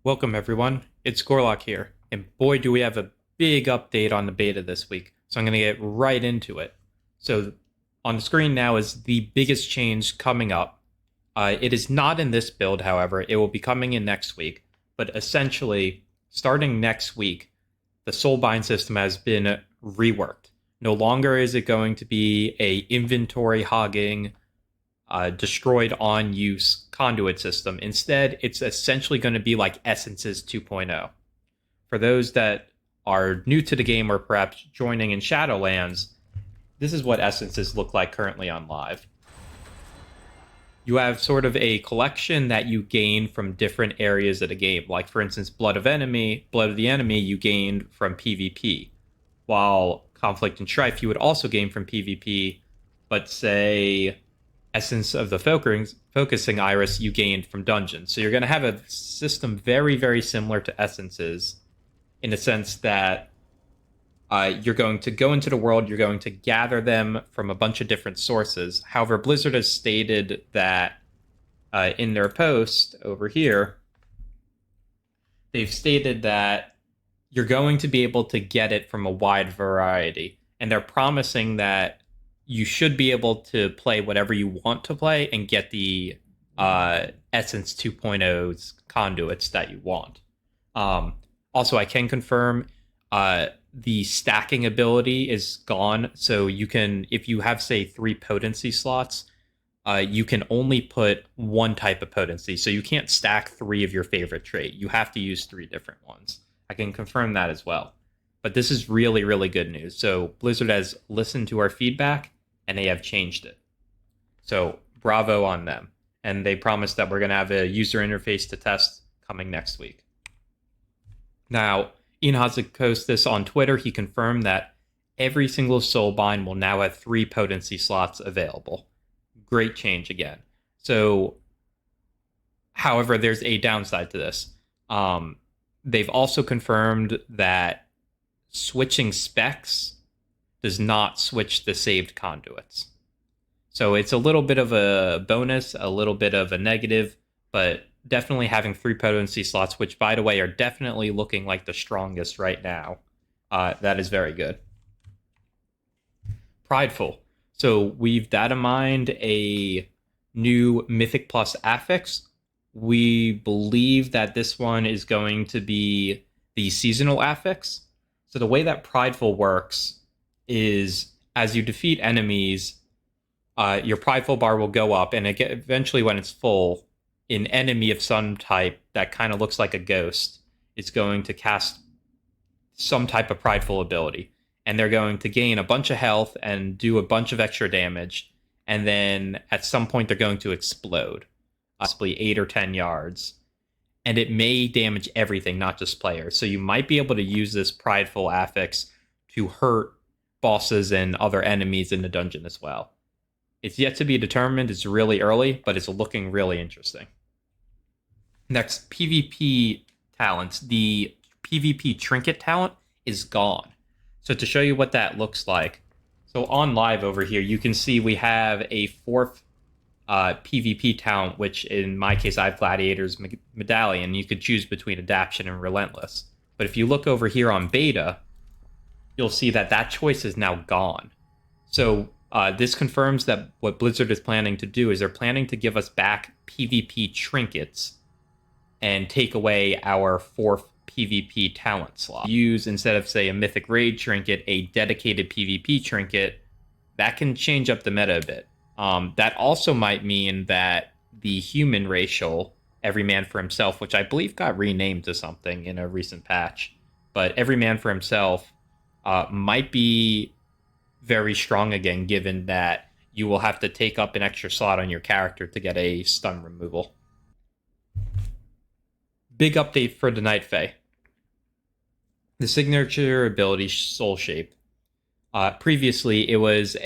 Welcome everyone, it's Gorlock here, and boy do we have a big update on the beta this week, so I'm going to get right into it. So on the screen now is the biggest change coming up. It is not in this build, however, it will be coming in next week, but essentially, starting next week, the soulbind system has been reworked. No longer is it going to be a inventory hogging, destroyed on use conduit system. Instead, it's essentially going to be like Essences 2.0. For those that are new to the game or perhaps joining in Shadowlands, this is what Essences look like currently on live. You have sort of a collection that you gain from different areas of the game. Like, for instance, Blood of the Enemy you gained from PvP. While Conflict and Strife you would also gain from PvP, but say Essence of the Focusing Iris you gained from dungeons. So you're going to have a system very, very similar to Essences in the sense that you're going to go into the world, you're going to gather them from a bunch of different sources. However, Blizzard has stated that in their post over here, they've stated that you're going to be able to get it from a wide variety. And they're promising that you should be able to play whatever you want to play and get the Essence 2.0's conduits that you want. Also, I can confirm the stacking ability is gone. So you can, if you have, say, 3 potency slots, you can only put one type of potency. So you can't stack 3 of your favorite trait. You have to use 3 different ones. I can confirm that as well. But this is really, really good news. So Blizzard has listened to our feedback and they have changed it. So bravo on them. And they promised that we're going to have a user interface to test coming next week. Now, Ian Hazuko's this on Twitter. He confirmed that every single soulbind will now have 3 potency slots available. Great change again. So, however, there's a downside to this. They've also confirmed that switching specs does not switch the saved conduits. So it's a little bit of a bonus, a little bit of a negative, but definitely having 3 potency slots, which, by the way, are definitely looking like the strongest right now. That is very good. Prideful. So we've data mined a new Mythic plus affix. We believe that this one is going to be the seasonal affix. So the way that Prideful works is as you defeat enemies, your Prideful bar will go up, and eventually when it's full, an enemy of some type that kind of looks like a ghost is going to cast some type of Prideful ability. And they're going to gain a bunch of health and do a bunch of extra damage. And then at some point, they're going to explode, possibly 8 or 10 yards. And it may damage everything, not just players. So you might be able to use this Prideful affix to hurt bosses and other enemies in the dungeon as well. It's yet to be determined. It's really early, but it's looking really interesting. Next, PvP talents. The PvP trinket talent is gone. So to show you what that looks like, so on live over here, you can see we have a 4th PvP talent, which in my case, I have Gladiator's Medallion. You could choose between Adaption and Relentless. But if you look over here on beta, you'll see that that choice is now gone. So this confirms that what Blizzard is planning to do is they're planning to give us back PvP trinkets and take away our 4th PvP talent slot. Use, instead of, say, a Mythic Raid trinket, a dedicated PvP trinket. That can change up the meta a bit. That also might mean that the human racial, Every Man for Himself, which I believe got renamed to something in a recent patch, but Every Man for Himself might be very strong again, given that you will have to take up an extra slot on your character to get a stun removal. Big update for the Night Fae. The signature ability, Soul Shape. Previously, it was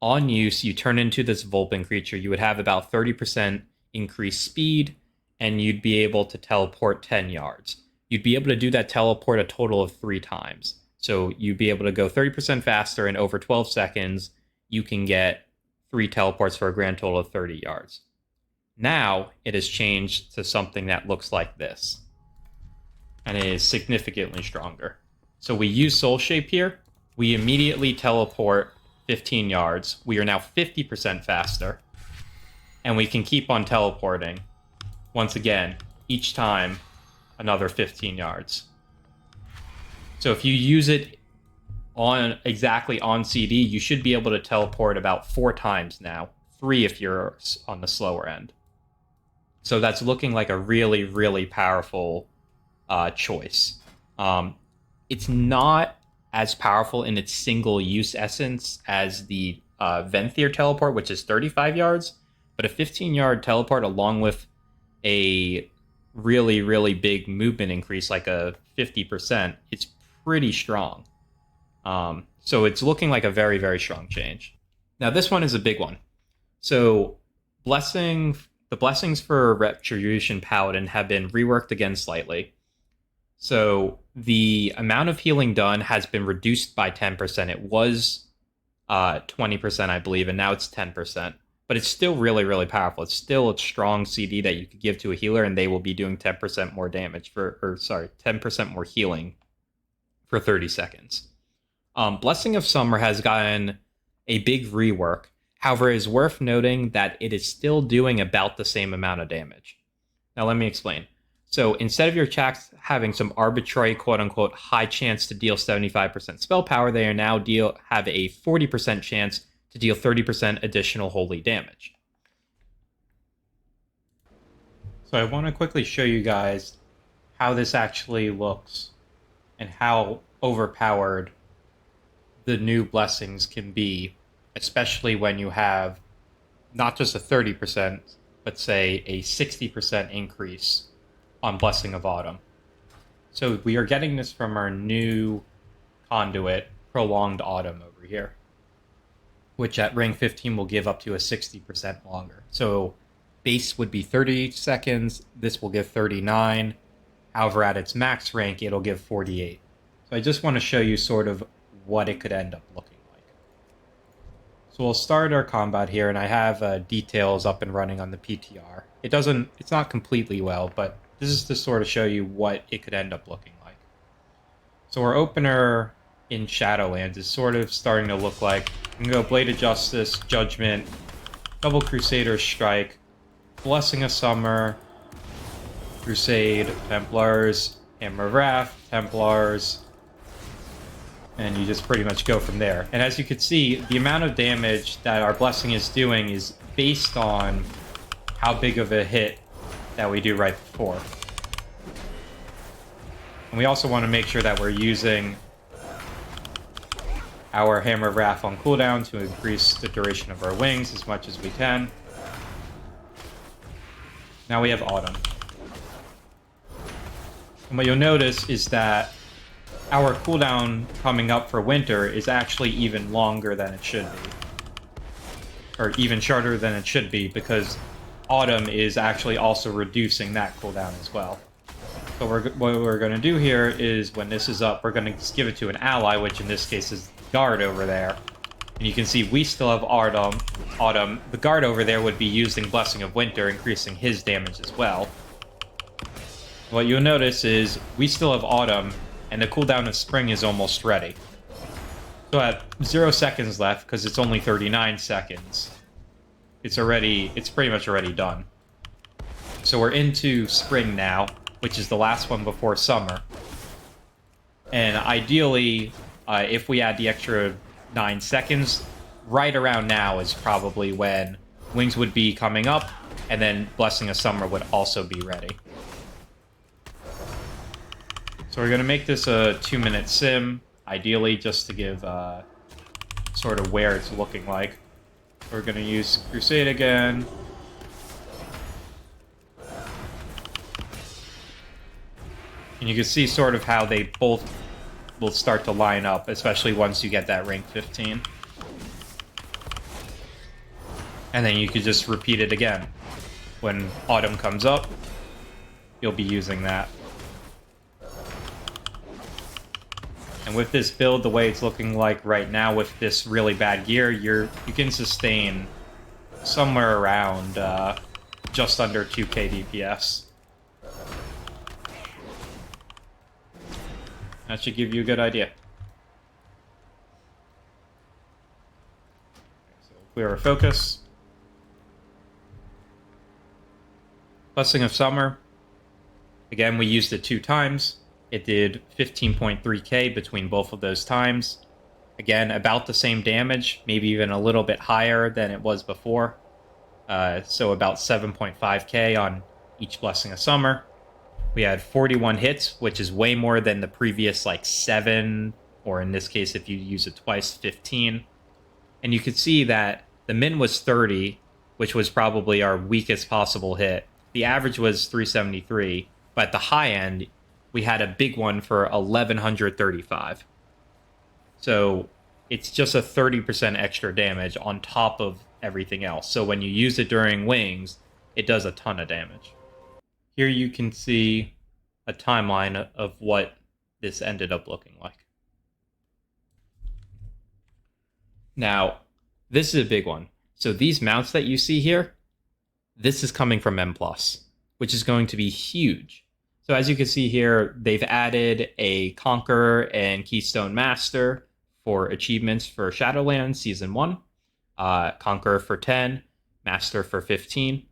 on use, you turn into this Vulpin creature. You would have about 30% increased speed, and you'd be able to teleport 10 yards. You'd be able to do that teleport a total of 3 times. So you'd be able to go 30% faster, and over 12 seconds, you can get 3 teleports for a grand total of 30 yards. Now, it has changed to something that looks like this. and it is significantly stronger. So we use Soul Shape here. We immediately teleport 15 yards. We are now 50% faster. And we can keep on teleporting. Once again, each time, another 15 yards. So if you use it exactly on CD, you should be able to teleport about 4 times now. 3 if you're on the slower end. So that's looking like a really, really powerful choice. It's not as powerful in its single-use essence as the Venthyr teleport, which is 35 yards. But a 15-yard teleport along with a really, really big movement increase, like a 50%, it's pretty strong. So it's looking like a very, very strong change. Now, this one is a big one. So the blessings for Retribution Paladin have been reworked again slightly. So the amount of healing done has been reduced by 10%. It was 20%, I believe, and now it's 10%. But it's still really, really powerful. It's still a strong CD that you could give to a healer, and they will be doing 10% more damage 10% more healing for 30 seconds. Blessing of Summer has gotten a big rework. However, it is worth noting that it is still doing about the same amount of damage. Now, let me explain. So instead of your attacks having some arbitrary, quote-unquote, high chance to deal 75% spell power, they are now have a 40% chance to deal 30% additional holy damage. So I want to quickly show you guys how this actually looks and how overpowered the new blessings can be, especially when you have not just a 30%, but say a 60% increase on Blessing of Autumn. So we are getting this from our new conduit, Prolonged Autumn over here, which at rank 15 will give up to a 60% longer. So base would be 30 seconds, this will give 39. However, at its max rank, it'll give 48. So I just want to show you sort of what it could end up looking like. So we'll start our combat here, and I have details up and running on the PTR. It's not completely well, but this is to sort of show you what it could end up looking like. So our opener in Shadowlands is sort of starting to look like, I'm going to go Blade of Justice, Judgment, Double Crusader Strike, Blessing of Summer, Crusade, Templars, Hammer of Wrath, Templars, and you just pretty much go from there. And as you can see, the amount of damage that our Blessing is doing is based on how big of a hit that we do right before. And we also want to make sure that we're using our Hammer of Wrath on cooldown to increase the duration of our wings as much as we can. Now we have Autumn. And what you'll notice is that our cooldown coming up for Winter is actually even longer than it should be. Or even shorter than it should be, because Autumn is actually also reducing that cooldown as well. So what we're going to do here is, when this is up, we're going to give it to an ally, which in this case is Guard over there. And you can see we still have Autumn. The Guard over there would be using Blessing of Winter, increasing his damage as well. What you'll notice is we still have Autumn, and the cooldown of Spring is almost ready. So at 0 seconds left, because it's only 39 seconds, it's pretty much already done. So we're into Spring now, which is the last one before Summer. And ideally, if we add the extra 9 seconds, right around now is probably when Wings would be coming up, and then Blessing of Summer would also be ready. So we're going to make this a 2-minute sim, ideally just to give sort of where it's looking like. We're going to use Crusade again. And you can see sort of how they both will start to line up, especially once you get that rank 15. And then you could just repeat it again. When Autumn comes up, you'll be using that. And with this build, the way it's looking like right now with this really bad gear, you can sustain somewhere around just under 2k DPS. That should give you a good idea. So clear our focus. Blessing of Summer. Again, we used it 2 times. It did 15.3k between both of those times. Again, about the same damage, maybe even a little bit higher than it was before. So about 7.5k on each Blessing of Summer. We had 41 hits, which is way more than the previous 7, or in this case, if you use it twice, 15. And you could see that the min was 30, which was probably our weakest possible hit. The average was 373, but at the high end, we had a big one for 1135. So it's just a 30% extra damage on top of everything else. So when you use it during wings, it does a ton of damage. Here you can see a timeline of what this ended up looking like. Now, this is a big one. So these mounts that you see here, this is coming from M+, which is going to be huge. So as you can see here, they've added a Conqueror and Keystone Master for achievements for Shadowlands Season 1, Conqueror for 10, Master for 15.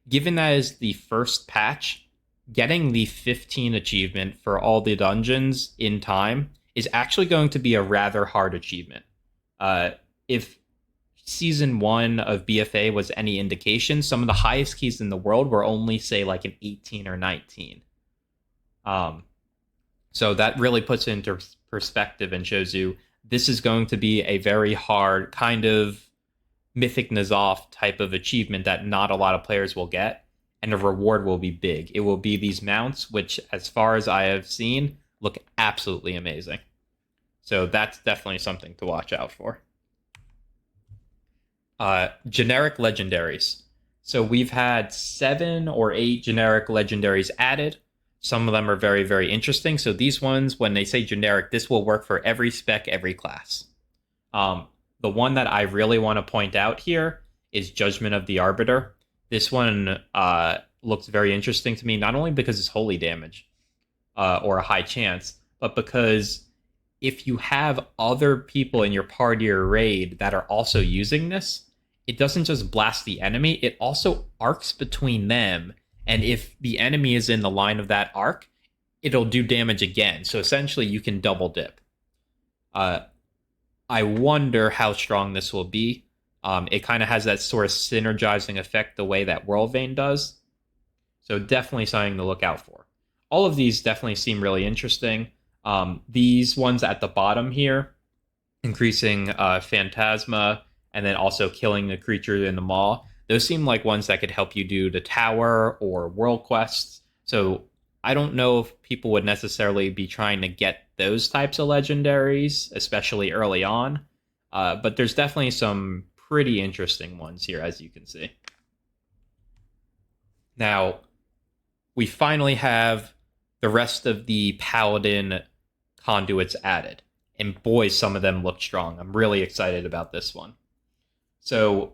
Given that is the first patch, getting the 15 achievement for all the dungeons in time is actually going to be a rather hard achievement. If Season 1 of BFA was any indication, some of the highest keys in the world were only, say, like an 18 or 19. So that really puts it into perspective and shows you this is going to be a very hard kind of Mythic N'Zoth type of achievement that not a lot of players will get, and the reward will be big. It will be these mounts, which, as far as I have seen, look absolutely amazing. So that's definitely something to watch out for. Generic legendaries. So we've had 7 or 8 generic legendaries added. Some of them are very, very interesting. So these ones, when they say generic, this will work for every spec, every class. The one that I really want to point out here is Judgment of the Arbiter. This one looks very interesting to me, not only because it's holy damage or a high chance, but because if you have other people in your party or raid that are also using this, it doesn't just blast the enemy, it also arcs between them. And if the enemy is in the line of that arc, it'll do damage again. So essentially, you can double dip. I wonder how strong this will be. It kind of has that sort of synergizing effect the way that Whirlvein does. So definitely something to look out for. All of these definitely seem really interesting. These ones at the bottom here, increasing Phantasma, and then also killing the creature in the maw, those seem like ones that could help you do the tower or world quests. So I don't know if people would necessarily be trying to get those types of legendaries, especially early on. But there's definitely some pretty interesting ones here, as you can see. Now, we finally have the rest of the Paladin conduits added. And boy, some of them look strong. I'm really excited about this one. So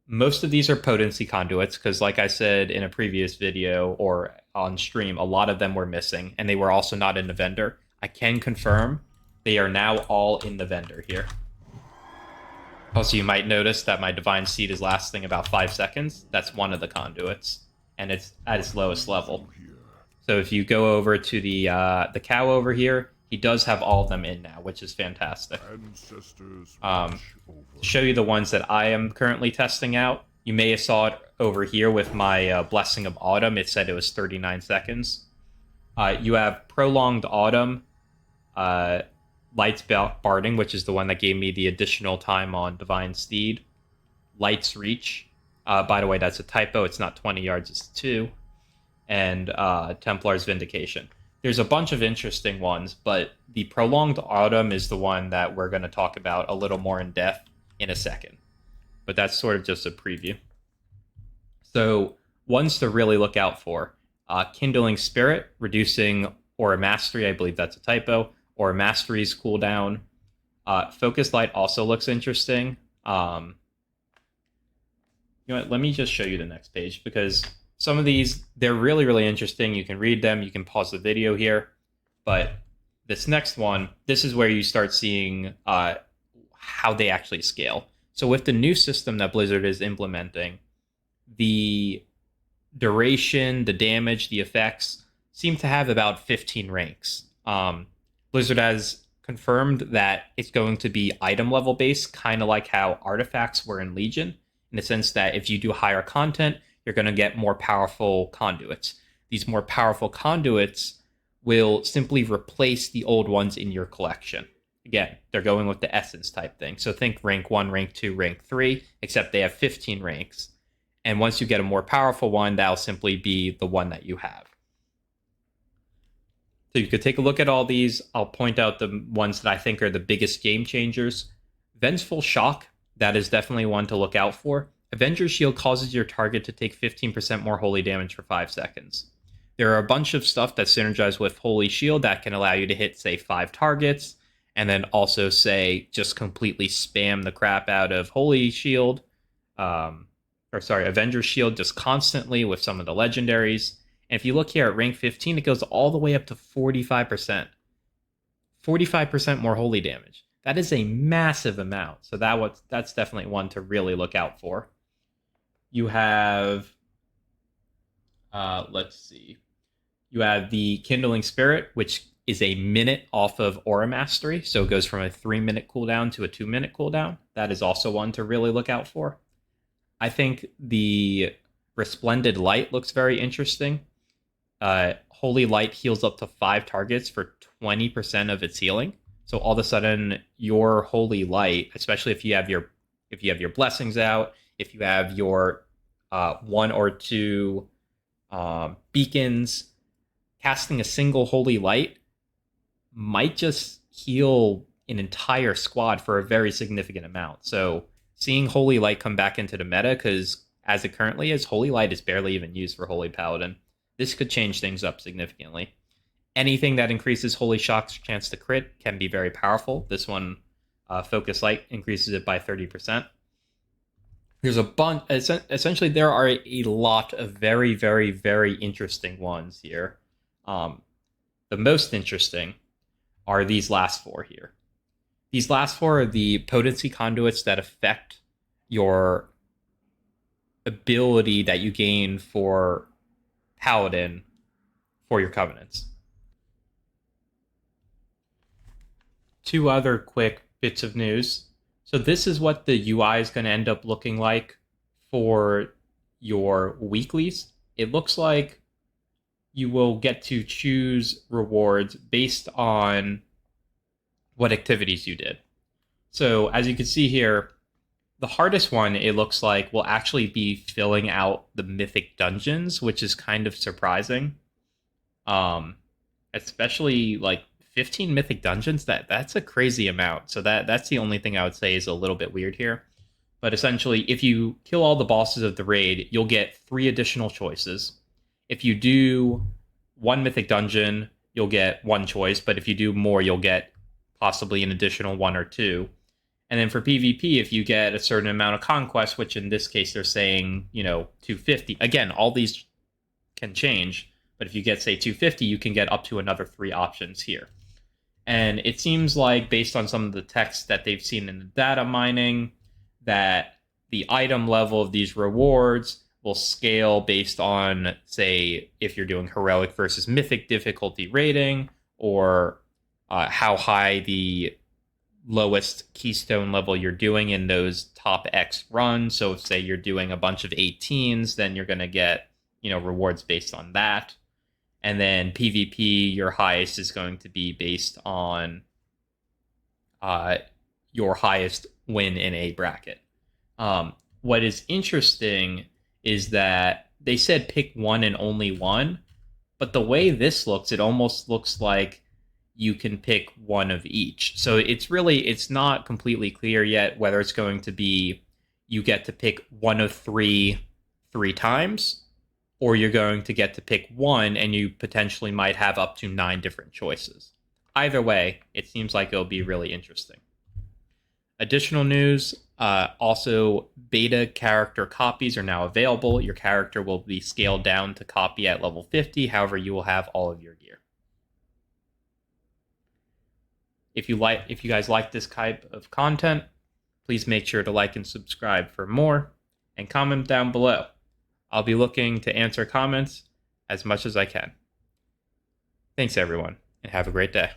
most of these are potency conduits because, like I said in a previous video or on stream, a lot of them were missing, and they were also not in the vendor. I can confirm they are now all in the vendor here. Also, you might notice that my Divine Seed is lasting about 5 seconds. That's one of the conduits, and it's at its lowest level. So if you go over to the cow over here, he does have all of them in now, which is fantastic. To show you the ones that I am currently testing out, you may have saw it over here with my Blessing of Autumn. It said it was 39 seconds. You have Prolonged Autumn, Light's Barding, which is the one that gave me the additional time on Divine Steed. Light's Reach. By the way, that's a typo. It's not 20 yards, it's 2. And Templar's Vindication. There's a bunch of interesting ones, but the Prolonged Autumn is the one that we're going to talk about a little more in depth in a second. But that's sort of just a preview. So, ones to really look out for. Kindling Spirit, reducing Aura Mastery, I believe that's a typo. Aura Mastery's cooldown. Focus Light also looks interesting. You know what, let me just show you the next page, because some of these, they're really, really interesting. You can read them. You can pause the video here. But this next one, this is where you start seeing how they actually scale. So with the new system that Blizzard is implementing, the duration, the damage, the effects seem to have about 15 ranks. Blizzard has confirmed that it's going to be item level based, kind of like how artifacts were in Legion, in the sense that if you do higher content, you're going to get more powerful conduits. These more powerful conduits will simply replace the old ones in your collection. Again, they're going with the essence type thing. So think rank 1, rank 2, rank 3, except they have 15 ranks. And once you get a more powerful one, that'll simply be the one that you have. So you could take a look at all these. I'll point out the ones that I think are the biggest game changers. Vengeful Shock, that is definitely one to look out for. Avenger's Shield causes your target to take 15% more holy damage for 5 seconds. There are a bunch of stuff that synergize with Holy Shield that can allow you to hit, say, 5 targets, and then also, say, just completely spam the crap out of Holy Shield, Avenger's Shield just constantly with some of the legendaries. And if you look here at rank 15, it goes all the way up to 45%. 45% more holy damage. That is a massive amount. So that's definitely one to really look out for. You have, let's see. You have the Kindling Spirit, which is a minute off of Aura Mastery. So it goes from a 3-minute cooldown to a 2-minute cooldown. That is also one to really look out for. I think the Resplendent Light looks very interesting. Holy Light heals up to 5 targets for 20% of its healing. So all of a sudden, your Holy Light, especially if you have your blessings out, if you have your 1 or 2 beacons, casting a single Holy Light might just heal an entire squad for a very significant amount. So seeing Holy Light come back into the meta, because as it currently is, Holy Light is barely even used for Holy Paladin. This could change things up significantly. Anything that increases Holy Shock's chance to crit can be very powerful. This one, Focus Light, increases it by 30%. There's a bunch. Essentially, there are a lot of very, very, very interesting ones here. The most interesting are these last 4 here. These last 4 are the potency conduits that affect your ability that you gain for Paladin for your covenants. 2 other quick bits of news. So this is what the UI is going to end up looking like for your weeklies. It looks like you will get to choose rewards based on what activities you did. So as you can see here, the hardest one, it looks like, will actually be filling out the Mythic dungeons, which is kind of surprising. Especially like 15 Mythic dungeons, that's a crazy amount. So that's the only thing I would say is a little bit weird here. But essentially, if you kill all the bosses of the raid, you'll get 3 additional choices. If you do 1 Mythic dungeon, you'll get 1 choice. But if you do more, you'll get possibly an additional 1 or 2. And then for PvP, if you get a certain amount of conquest, which in this case they're saying, 250. Again, all these can change. But if you get, say, 250, you can get up to another 3 options here. And it seems like, based on some of the text that they've seen in the data mining, that the item level of these rewards will scale based on, say, if you're doing heroic versus mythic difficulty rating, or how high the lowest keystone level you're doing in those top X runs. So if, say, you're doing a bunch of 18s, then you're going to get, rewards based on that. And then PvP, your highest is going to be based on your highest win in a bracket. What is interesting is that they said pick 1 and only 1, but the way this looks, it almost looks like you can pick 1 of each. So it's not completely clear yet whether it's going to be you get to pick 1 of 3 times, or you're going to get to pick 1 and you potentially might have up to 9 different choices. Either way, it seems like it'll be really interesting. Additional news, also beta character copies are now available. Your character will be scaled down to copy at level 50. However, you will have all of your gear. If you guys like this type of content, please make sure to like and subscribe for more, and comment down below. I'll be looking to answer comments as much as I can. Thanks everyone, and have a great day.